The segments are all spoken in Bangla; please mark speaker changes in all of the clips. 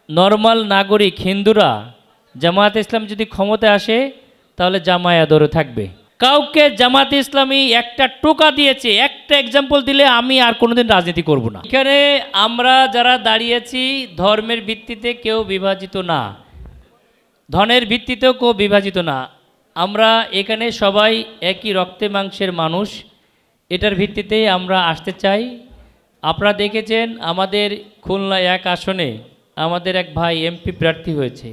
Speaker 1: নরমাল নাগরিক হিন্দুরা জামায়াতে ইসলাম যদি ক্ষমতায় আসে তাহলে জামায়া ধরে থাকবে। কাউকে জামায়াতে ইসলামী একটা টোকা দিয়েছে, একটা এক্সাম্পল দিলে আমি আর কোনোদিন রাজনীতি করব না। এখানে আমরা যারা দাঁড়িয়েছি ধর্মের ভিত্তিতে কেউ বিভাজিত না, ধনের ভিত্তিতেও কেউ বিভাজিত না। আমরা এখানে সবাই একই রক্তে মাংসের মানুষ, এটার ভিত্তিতেই আমরা আসতে চাই। আপনারা দেখেছেন আমাদের খুলনা 1 আসনে আমাদের এক ভাই এমপি প্রার্থী হয়েছে,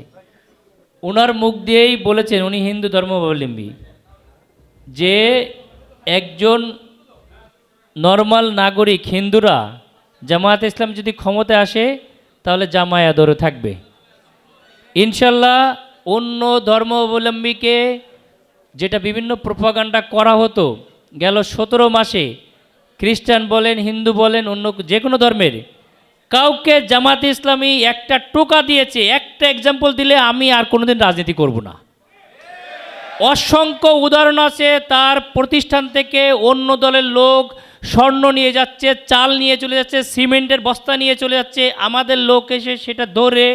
Speaker 1: ওনার মুখ দিয়েই বলেছেন, উনি হিন্দু ধর্মাবলম্বী, যে একজন নরমাল নাগরিক হিন্দুরা জামায়াতে ইসলাম যদি ক্ষমতায় আসে তাহলে জামায়া ধরে থাকবে ইনশাল্লাহ। অন্য ধর্মাবলম্বীকে যেটা বিভিন্ন প্রোপাগান্ডা করা হতো গেল 17 মাসে, খ্রিস্টান বলেন হিন্দু বলেন অন্য যে কোনো ধর্মের, কাউকে জামায়াতে ইসলামী একটা টোকা দিয়েছে, একটা এক্সাম্পল দিলে আমি আর কোনোদিন রাজনীতি করব না। অসংখ্য উদাহরণ আছে, তার প্রতিষ্ঠান থেকে অন্য দলের লোক স্বর্ণ নিয়ে যাচ্ছে, চাল নিয়ে চলে যাচ্ছে, সিমেন্টের বস্তা নিয়ে চলে যাচ্ছে, আমাদের লোক এসে সেটা ধরে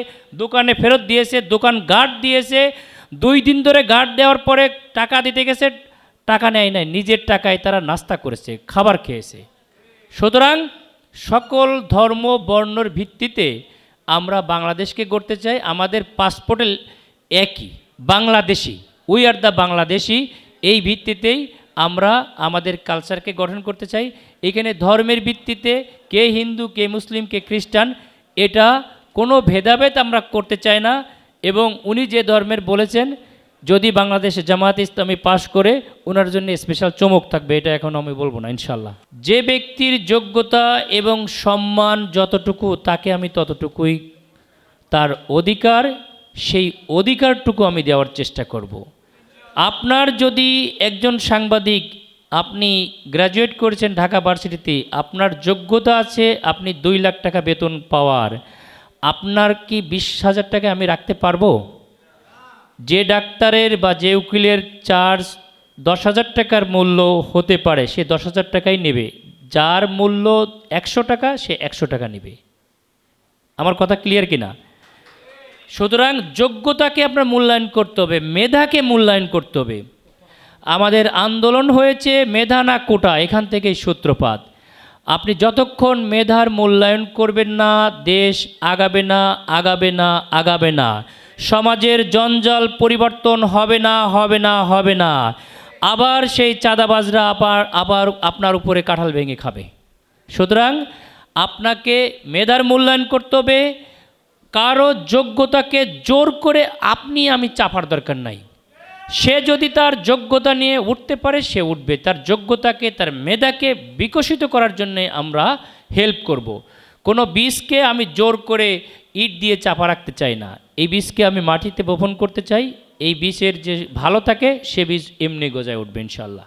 Speaker 1: দোকানে ফেরত দিয়েছে, দোকান গার্ড দিয়েছে, 2 দিন ধরে গার্ড দেওয়ার পরে টাকা দিতে গেছে, টাকা নেয় নাই, নিজের টাকায় তারা নাস্তা করেছে, খাবার খেয়েছে। সুতরাং সকল ধর্ম বর্ণর ভিত্তিতে আমরা বাংলাদেশকে গড়তে চাই। আমাদের পাসপোর্টে একই Bangladeshi, we are the Bangladeshi, এই ভিত্তিতেই আমরা আমাদের কালচারকে গঠন করতে চাই। এখানে ধর্মের ভিত্তিতে কে হিন্দু কে মুসলিম কে খ্রিস্টান এটা কোনো ভেদাভেদ আমরা করতে চাই না। এবং উনি যে ধর্মের বলেছেন, যদি বাংলাদেশে জামায়াতে ইসলামী পাশ করে ওনার জন্য স্পেশাল চমক থাকবে, এটা এখন আমি বলবো না ইনশাল্লাহ। যে ব্যক্তির যোগ্যতা এবং সম্মান যতটুকু তাকে আমি ততটুকুই, তার অধিকার সেই অধিকারটুকু আমি দেওয়ার চেষ্টা করব। আপনার যদি একজন সাংবাদিক, আপনি গ্র্যাজুয়েট করেছেন ঢাকা ভার্সিটিতে, আপনার যোগ্যতা আছে, আপনি 2 লাখ টাকা বেতন পাওয়ার, আপনার কি 20,000 টাকা আমি রাখতে পারবো? যে ডাক্তারের বা যে উকিলের চার্জ 10,000 টাকার মূল্য হতে পারে সে 10,000 টাকাই নেবে, যার মূল্য 100 টাকা সে 100 টাকা নেবে। আমার কথা ক্লিয়ার কিনা? সুতরাং যোগ্যতাকে আপনার মূল্যায়ন করতে হবে, মেধাকে মূল্যায়ন করতে হবে। আমাদের আন্দোলন হয়েছে মেধা না কোটা, এখান থেকেই সূত্রপাত। আপনি যতক্ষণ মেধার মূল্যায়ন করবেন না দেশ আগাবে না, আগাবে না, আগাবে না। সমাজের জঞ্জাল পরিবর্তন হবে না, হবে না, হবে না। আবার সেই চাঁদাবাজরা আবার আপনার উপরে কাঁঠাল ভেঙে খাবে। সুতরাং আপনাকে মেধার মূল্যায়ন করতে হবে। কারো যোগ্যতাকে জোর করে আপনি আমি চাপার দরকার নাই। সে যদি তার যোগ্যতা নিয়ে উঠতে পারে সে উঠবে, তার যোগ্যতাকে তার মেধাকে বিকশিত করার জন্যে আমরা হেল্প করব। কোনো বীজকে আমি জোর করে ইট দিয়ে চাপা রাখতে চাই না, এই বীজকে আমি মাটিতে বপন করতে চাই। এই বীজের যে ভালো থাকে সে বীজ এমনি গজায় উঠবে ইনশাল্লাহ।